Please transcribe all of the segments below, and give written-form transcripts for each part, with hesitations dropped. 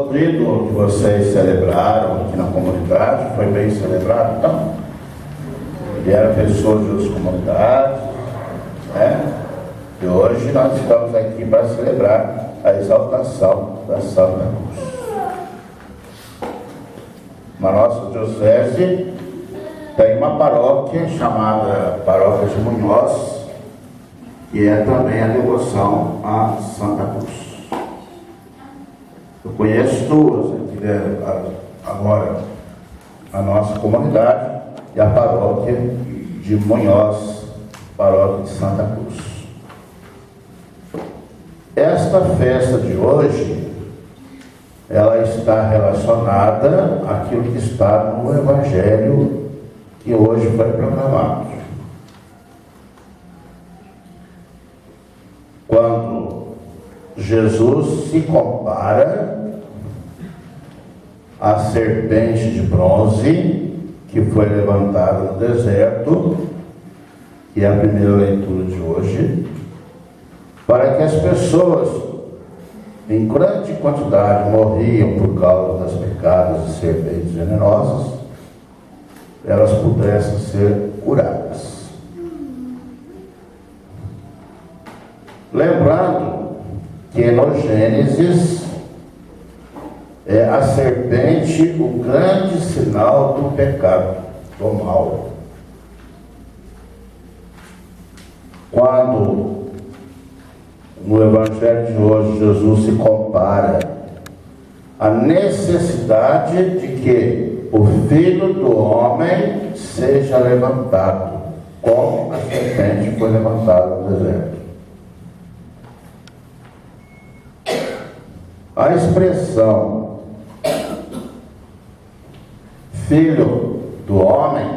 trido que vocês celebraram aqui na comunidade foi bem celebrado, então? Vieram pessoas de outras comunidades, né? E hoje nós estamos aqui para celebrar a exaltação da Santa Cruz. Na nossa diocese tem uma paróquia chamada Paróquia de Munhoz, que é também a devoção à Santa Cruz. Eu conheço duas aqui agora na nossa comunidade, e a paróquia de Munhoz, paróquia de Santa Cruz. Esta festa de hoje, ela está relacionada àquilo que está no Evangelho que hoje foi proclamado. Quando Jesus se compara à serpente de bronze que foi levantada no deserto, que é a primeira leitura de hoje, para que as pessoas, em grande quantidade, morriam por causa das picadas de serpentes venenosas, elas pudessem ser curadas. Lembrando que no Gênesis é a serpente o grande sinal do pecado, do mal. Quando no Evangelho de hoje Jesus se compara à necessidade de que o Filho do Homem seja levantado, como a serpente foi levantada no deserto. A expressão Filho do Homem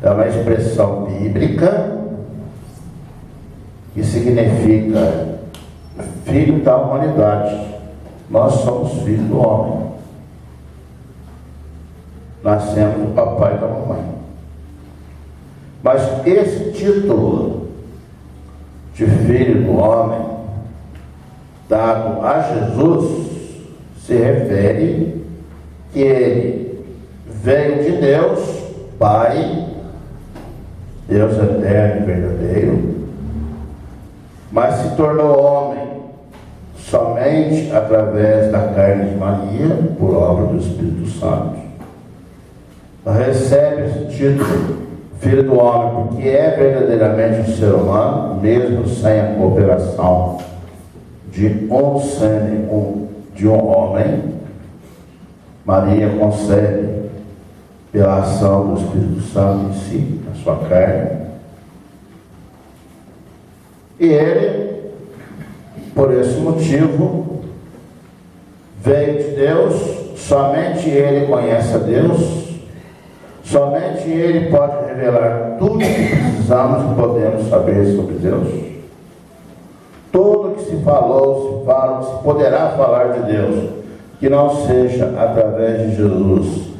é uma expressão bíblica que significa filho da humanidade. Nós somos filhos do homem. Nascemos do papai e da mamãe. Mas esse título de filho do homem, dado a Jesus, se refere que ele veio de Deus, Pai, Deus eterno e verdadeiro, mas se tornou homem somente através da carne de Maria, por obra do Espírito Santo. Recebe esse título, Filho do Homem, porque é verdadeiramente um ser humano, mesmo sem a cooperação de um homem. Maria concebe pela ação do Espírito Santo em si, na sua carne. E ele, por esse motivo, veio de Deus, somente ele conhece a Deus, somente ele pode revelar tudo o que precisamos e podemos saber sobre Deus. Tudo que se falou, se fala, se poderá falar de Deus, que não seja através de Jesus,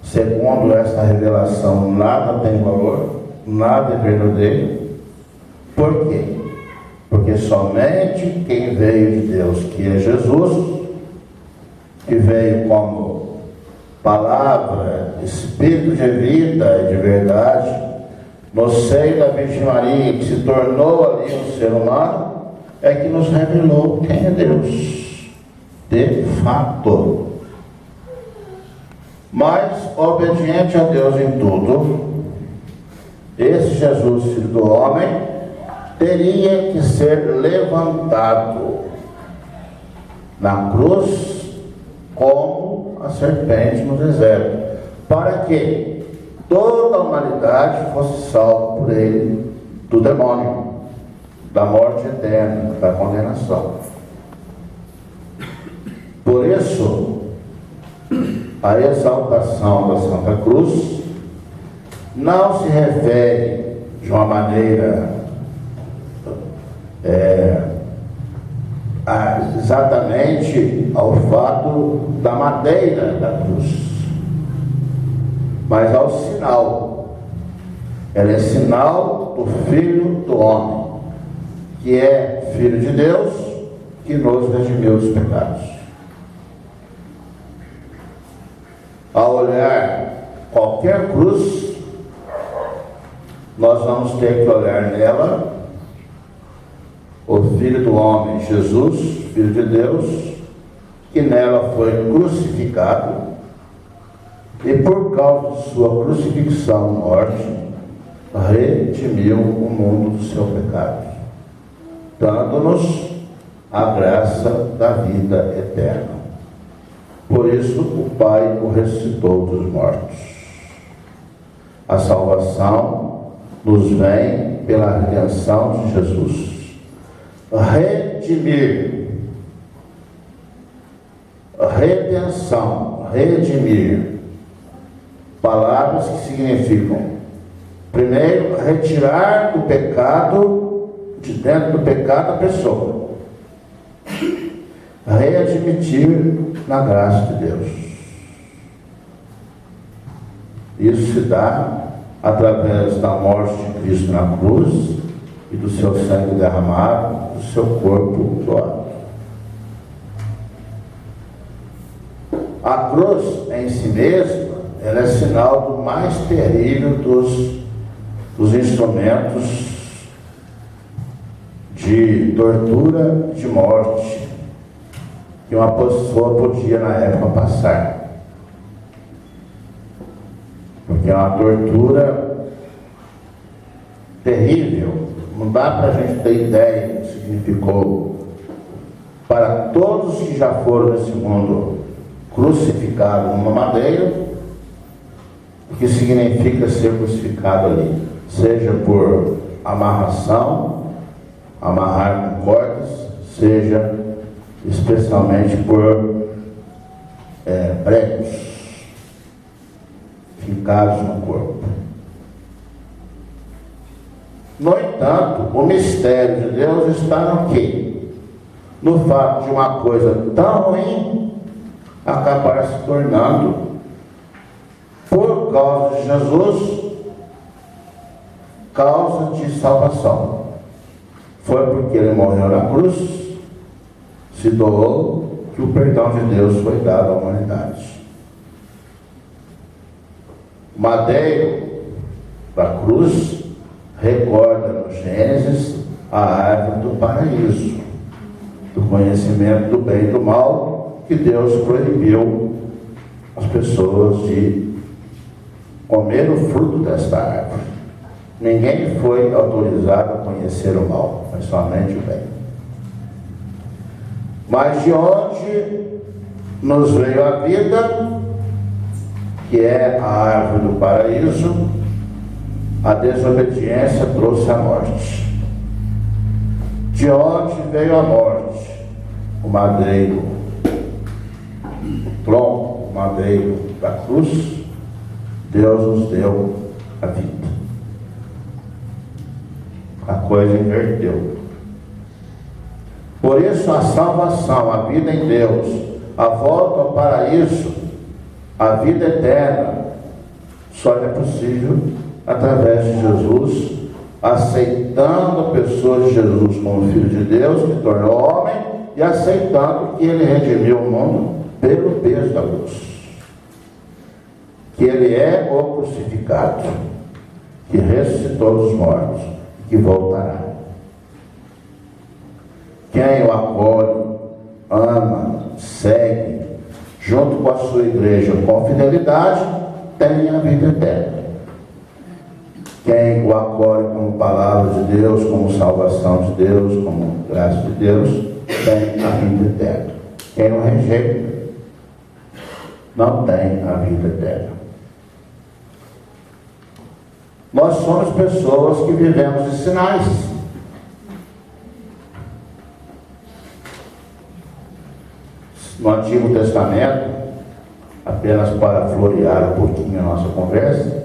segundo esta revelação, nada tem valor, nada é verdadeiro. Por quê? Porque somente quem veio de Deus, que é Jesus, que veio como palavra, espírito de vida e de verdade, no seio da Virgem Maria, que se tornou ali um ser humano, é que nos revelou quem é Deus, de fato. Mas, obediente a Deus em tudo, esse Jesus, filho do homem, teria que ser levantado na cruz como a serpente no deserto, para que toda a humanidade fosse salva por ele do demônio, da morte eterna, da condenação. Por isso, a exaltação da Santa Cruz não se refere de uma maneira exatamente ao fato da madeira da cruz, mas ao sinal. Ela é sinal do Filho do Homem, que é Filho de Deus, que nos redimiu dos pecados. olhar qualquer cruz, nós vamos ter que olhar nela o Filho do Homem, Jesus, Filho de Deus, que nela foi crucificado e por causa de sua crucifixão e morte, redimiu o mundo do seu pecado, dando-nos a graça da vida eterna. Por isso o Pai o ressuscitou dos mortos. A salvação nos vem pela redenção de Jesus. Redimir, redenção, redimir, palavras que significam, primeiro, retirar do pecado, de dentro do pecado a pessoa, readmitir na graça de Deus. Isso se dá através da morte de Cristo na cruz e do seu sangue derramado, do seu corpo doado. A cruz em si mesma, ela é sinal do mais terrível dos instrumentos de tortura, de morte, que uma pessoa podia na época passar. Porque é uma tortura terrível. Não dá para a gente ter ideia do que significou para todos que já foram nesse mundo crucificados numa madeira, o que significa ser crucificado ali, seja por amarração, amarrar com cordas, seja especialmente por pregos fincados no corpo. No entanto, o mistério de Deus está no quê? No fato de uma coisa tão ruim acabar se tornando, por causa de Jesus, causa de salvação. Foi porque ele morreu na cruz, se doou, que o perdão de Deus foi dado à humanidade. O madeiro da cruz recorda no Gênesis a árvore do paraíso, do conhecimento do bem e do mal, que Deus proibiu as pessoas de comer o fruto desta árvore. Ninguém foi autorizado a conhecer o mal, mas somente o bem. Mas de onde nos veio a vida, que é a árvore do paraíso, a desobediência trouxe a morte. De onde veio a morte? O madeiro, o tronco, o madeiro da cruz, Deus nos deu a vida. A coisa inverteu. Por isso a salvação, a vida em Deus, a volta ao paraíso, a vida eterna, só é possível através de Jesus, aceitando a pessoa de Jesus como Filho de Deus, que tornou homem, e aceitando que ele redimiu o mundo pelo peso da cruz. Que ele é o crucificado, que ressuscitou dos mortos, que voltará. Quem o acolhe, ama, segue, junto com a sua igreja com fidelidade, tem a vida eterna. Quem o acolhe como palavra de Deus, como salvação de Deus, como graça de Deus, tem a vida eterna. Quem o rejeita, não tem a vida eterna. Nós somos pessoas que vivemos de sinais. No Antigo Testamento, apenas para florear um pouquinho a nossa conversa,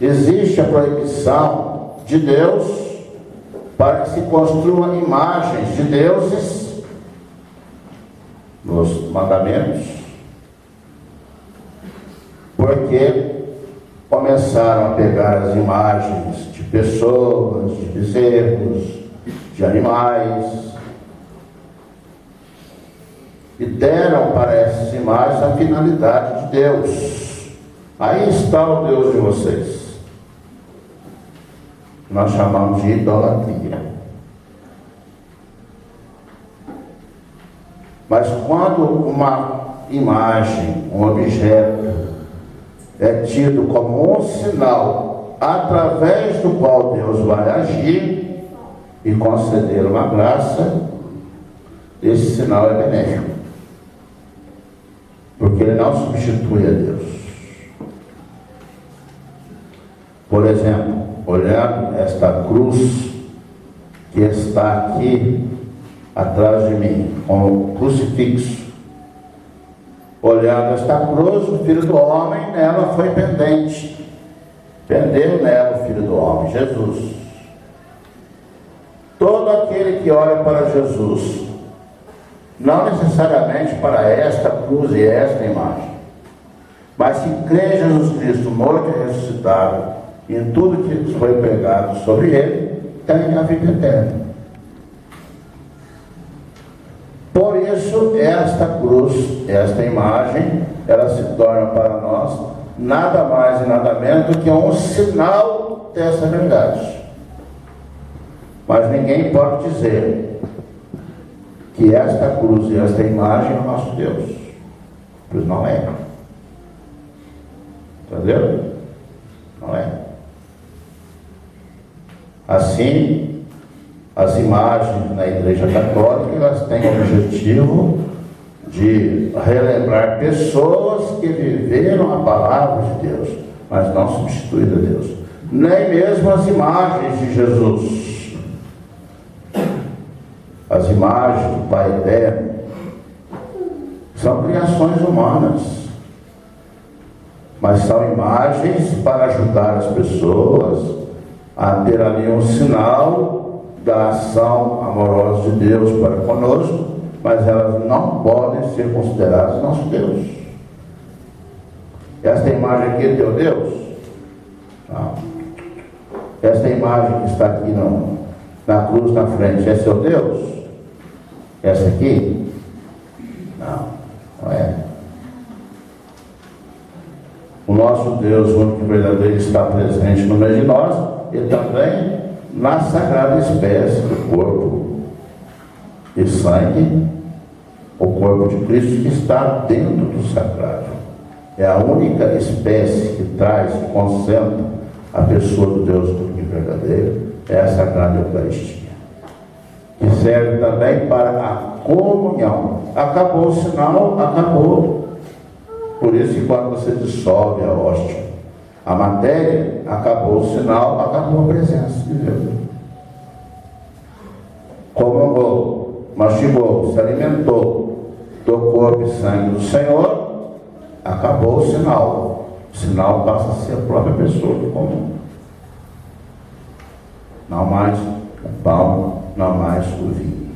existe a proibição de Deus para que se construam imagens de deuses nos mandamentos, porque começaram a pegar as imagens de pessoas, de bezerros, de animais, e deram para essas imagens a finalidade de Deus. Aí está o Deus de vocês. Nós chamamos de idolatria. Mas quando uma imagem, um objeto, é tido como um sinal através do qual Deus vai agir e conceder uma graça, esse sinal é benéfico. Porque ele não substitui a Deus. Por exemplo, olhando esta cruz que está aqui atrás de mim, com o crucifixo, olhando esta cruz, o Filho do Homem nela foi pendente. Pendeu nela o Filho do Homem, Jesus. Todo aquele que olha para Jesus, não necessariamente para esta cruz e esta imagem, mas que crê em Jesus Cristo morto e ressuscitado, e em tudo que foi pregado sobre ele, tem a vida eterna. Por isso, esta cruz, esta imagem, ela se torna para nós nada mais e nada menos do que um sinal dessa verdade. Mas ninguém pode dizer que esta cruz e esta imagem é o nosso Deus. Pois não é. Entendeu? Não é. Assim, as imagens na Igreja Católica, elas têm o objetivo de relembrar pessoas que viveram a palavra de Deus, mas não substituíram a Deus. Nem mesmo as imagens de Jesus. As imagens do Pai Eterno são criações humanas, mas são imagens para ajudar as pessoas a ter ali um sinal da ação amorosa de Deus para conosco, mas elas não podem ser consideradas nosso Deus. Esta imagem aqui é teu Deus? Não. Esta imagem que está aqui na cruz na frente é seu Deus? Essa aqui? Não, não é. O nosso Deus, o único e verdadeiro, está presente no meio de nós e também na sagrada espécie do corpo e sangue, o corpo de Cristo que está dentro do sagrado. É a única espécie que traz, que concentra a pessoa do Deus único e verdadeiro, é a sagrada Eucaristia, que serve também para a comunhão. Acabou o sinal, acabou. Por isso que quando você dissolve a hóstia, a matéria, acabou o sinal, acabou a presença de Deus. Comungou, mastigou, se alimentou do corpo e sangue do Senhor, acabou o sinal. O sinal passa a ser a própria pessoa que comum. Não mais o pão, não mais o vinho.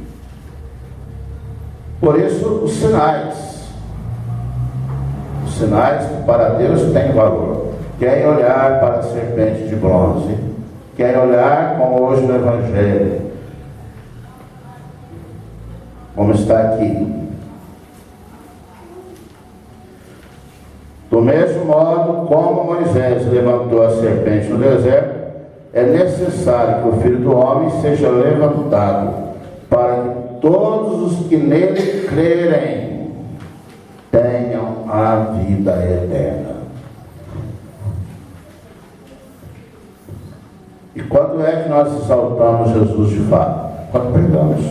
Por isso, os sinais para Deus têm valor. Querem olhar para a serpente de bronze, querem olhar como hoje no Evangelho, como está aqui. Do mesmo modo como Moisés levantou a serpente no deserto, é necessário que o Filho do Homem seja levantado, para que todos os que nele crerem tenham a vida eterna. E quando é que nós exaltamos Jesus de fato? Quando pregamos.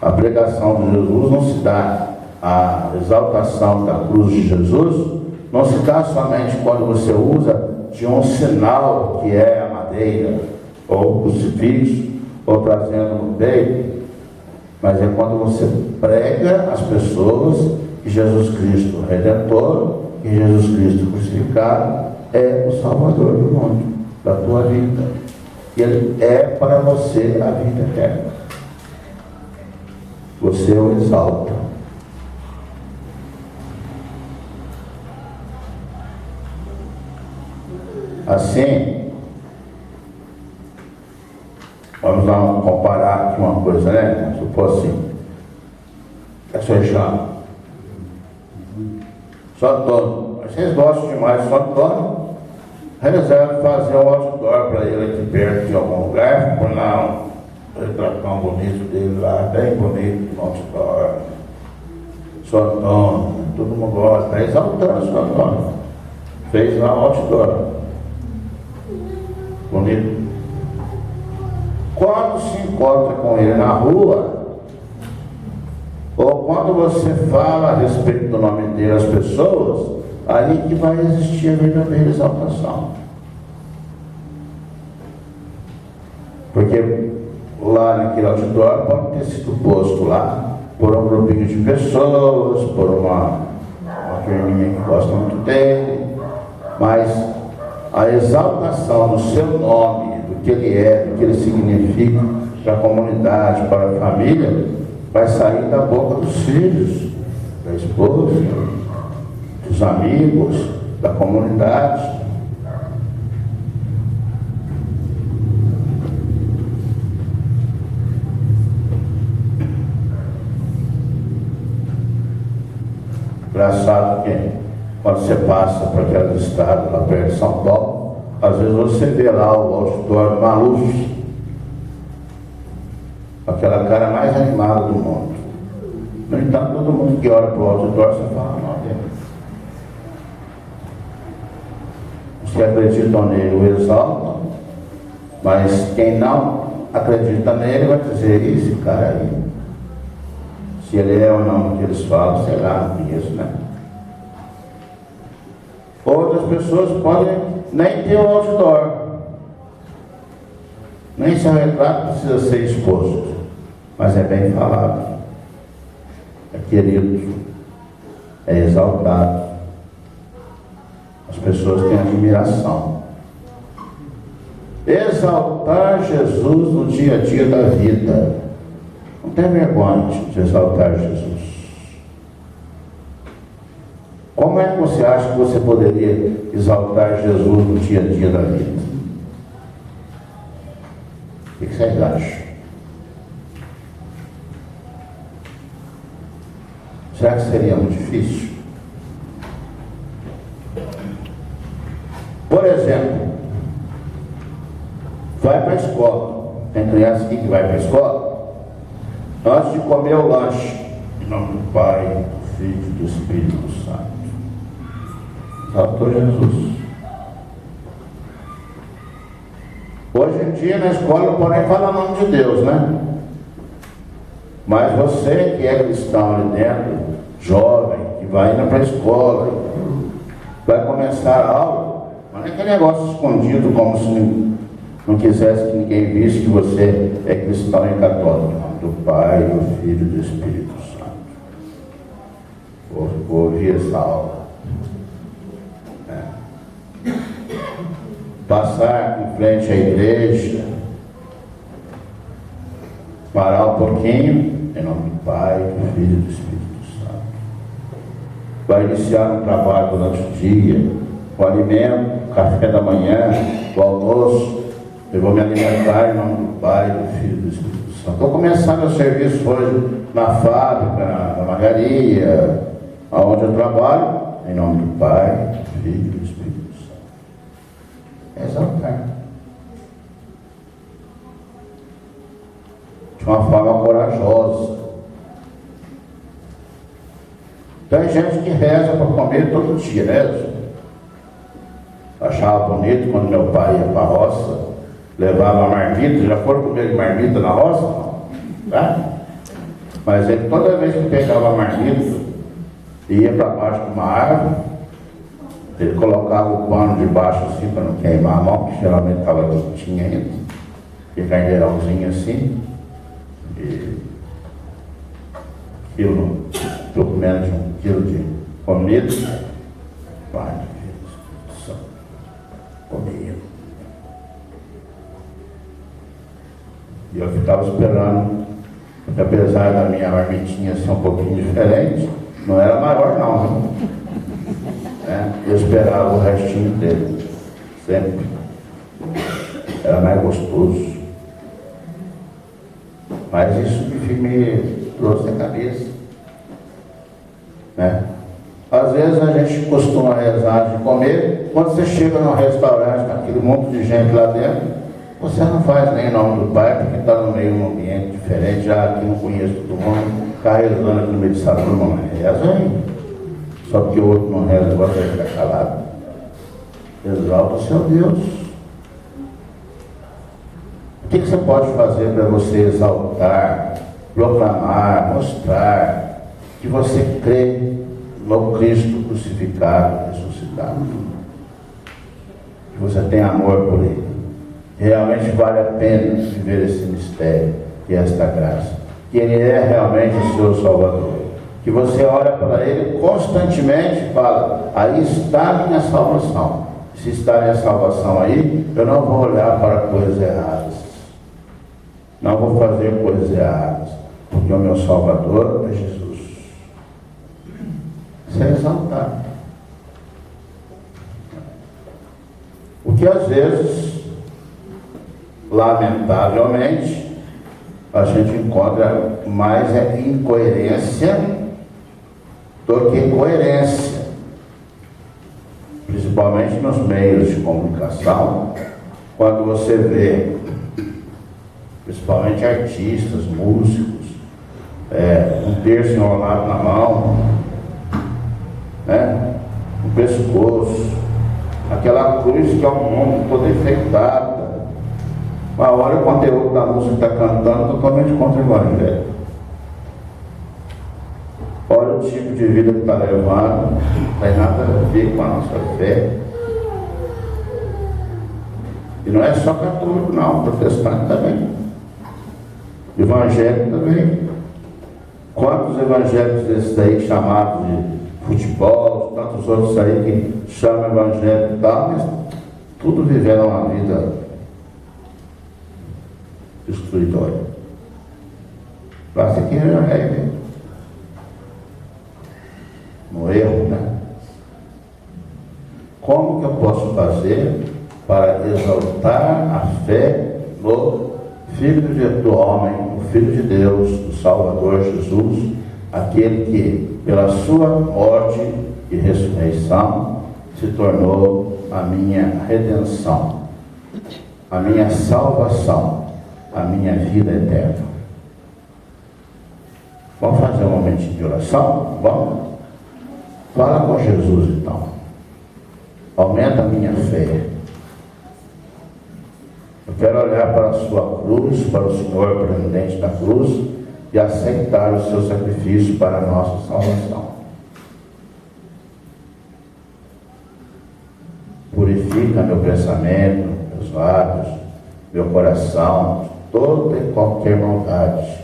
A pregação de Jesus não se dá, a exaltação da cruz de Jesus não se dá somente quando você usa de um sinal que é a madeira, ou o crucifixo, ou trazendo no peito, mas é quando você prega às pessoas que Jesus Cristo Redentor, que Jesus Cristo crucificado é o Salvador do mundo, da tua vida. E Ele é para você a vida eterna. Você o exalta. Assim, vamos lá comparar aqui uma coisa, né? Se for assim, é sua chave. São Antônio, vocês gostam demais de São Antônio, reserve fazer um outdoor para ele aqui perto de algum lugar, por lá um retratão bonito dele lá, bem bonito, um outdoor. São Antônio, todo mundo gosta, está exaltando São Antônio. Fez lá um outdoor. Bonito. Quando se encontra com ele na rua, ou quando você fala a respeito do nome dele às pessoas, aí que vai existir a verdadeira exaltação. Porque lá naquele outdoor pode ter sido posto lá por um grupinho de pessoas, por uma turminha que gosta muito dele, mas a exaltação do seu nome, do que ele é, do que ele significa para a comunidade, para a família, vai sair da boca dos filhos, da esposa, dos amigos, da comunidade. Engraçado que quando você passa por aqueles estados lá perto de São Paulo, às vezes você vê lá o outdoor Maluf, aquela cara mais animada do mundo. No entanto, todo mundo que olha para o outdoor, você fala, não, Deus. Os que acreditam nele o exaltam, mas quem não acredita nele vai dizer, esse cara aí, se ele é ou não o que eles falam, sei lá, não conheço, né? Outras pessoas podem nem ter o outdoor, nem seu retrato precisa ser exposto, mas é bem falado, é querido, é exaltado, as pessoas têm admiração. Exaltar Jesus no dia a dia da vida. Não tem vergonha de exaltar Jesus. Como é que você acha que você poderia exaltar Jesus no dia a dia da vida? O que vocês acham? Será que seria muito difícil? Por exemplo, vai para a escola. Tem criança aqui que vai para a escola? Antes de comer o lanche, em nome do Pai, do Filho e do Espírito Santo. Exaltou Jesus. Hoje em dia na escola não pode nem falar o nome de Deus, né? Mas você que é cristão ali dentro, jovem, que vai indo para a escola, vai começar a aula, mas não é aquele negócio escondido como se não quisesse que ninguém visse que você é cristão e católico. Do Pai, do Filho e do Espírito Santo. Vou ouvir essa aula. Passar em frente à igreja, parar um pouquinho, em nome do Pai, do Filho e do Espírito Santo. Vai iniciar um trabalho durante o dia, o alimento, o café da manhã, o almoço. Eu vou me alimentar em nome do Pai, do Filho e do Espírito Santo. Estou começando meu serviço hoje na fábrica, na margaria, onde eu trabalho, em nome do Pai, do Filho e do Espírito Santo. É exaltar. De uma forma corajosa. Tem gente que reza para comer todo dia, né? Achava bonito quando meu pai ia para a roça, levava a marmita. Já foram comer marmita na roça? Não, tá? Mas ele, toda vez que pegava a marmita, ia para baixo de uma árvore, ele colocava o pano debaixo assim para não queimar a mão, que geralmente estava quentinha ainda, e carneirãozinho assim, e pouco menos de 1 quilo de comida, vai, comia. E eu ficava esperando, porque apesar da minha marmitinha ser um pouquinho diferente, não era maior não, né? Eu esperava o restinho dele, sempre. Era mais gostoso. Mas isso me trouxe a cabeça, né? Às Às vezes a gente costuma rezar de comer, quando você chega num restaurante, com aquele monte de gente lá dentro, você não faz nem em nome do Pai, porque está no meio de um ambiente diferente, já aqui não conheço todo mundo, ficar rezando aqui no meio de essa turma, não reza aí. Só porque o outro não reza, agora vai ficar calado. Exalta o seu Deus. O que você pode fazer para você exaltar, proclamar, mostrar que você crê no Cristo crucificado, ressuscitado? Que você tem amor por Ele. Que realmente vale a pena viver esse mistério e esta graça. Que Ele é realmente o seu Salvador. Que você olha para Ele constantemente e fala, aí está a minha salvação. Se está a minha salvação aí, eu não vou olhar para coisas erradas. Não vou fazer coisas erradas. Porque o meu Salvador é Jesus. Isso é exaltar. O que às vezes, lamentavelmente, a gente encontra mais é incoerência do que coerência. Principalmente nos meios de comunicação, quando você vê, principalmente artistas, músicos, um terço enrolado na mão, né? Um pescoço, aquela cruz que é um mundo todo enfeitado. Mas olha o conteúdo da música que está cantando, totalmente contra o Evangelho. Olha o tipo de vida que está levando, não tem nada a ver com a nossa fé. E não é só católico, não, protestante também. Evangélico também. Quantos evangélicos desses aí chamados de futebol, tantos outros aí que chamam evangélico e tal, mas tudo viveram uma vida destruidora. Basta que reage no erro, né? Como que eu posso fazer para exaltar a fé no Filho do homem, o Filho de Deus, o Salvador Jesus, aquele que, pela sua morte e ressurreição, se tornou a minha redenção, a minha salvação, a minha vida eterna. Vamos fazer um momentinho de oração? Vamos? Fala com Jesus então. Aumenta a minha fé. Eu quero olhar para a sua cruz, para o Senhor presidente da cruz e aceitar o seu sacrifício para a nossa salvação. Purifica meu pensamento, meus lábios, meu coração, toda e qualquer maldade.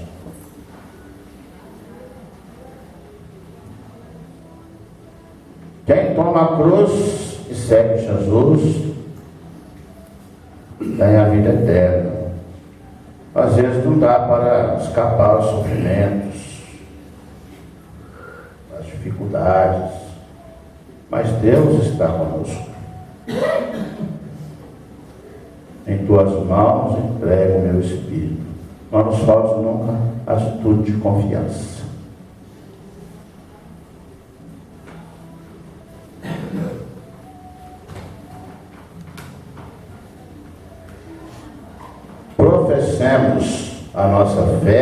Quem toma a cruz e segue Jesus tem a vida eterna. Às vezes não dá para escapar dos sofrimentos, das dificuldades, mas Deus está conosco. Em tuas mãos entrego o meu espírito. Não nos falte nunca a atitude de confiança. Professemos a nossa fé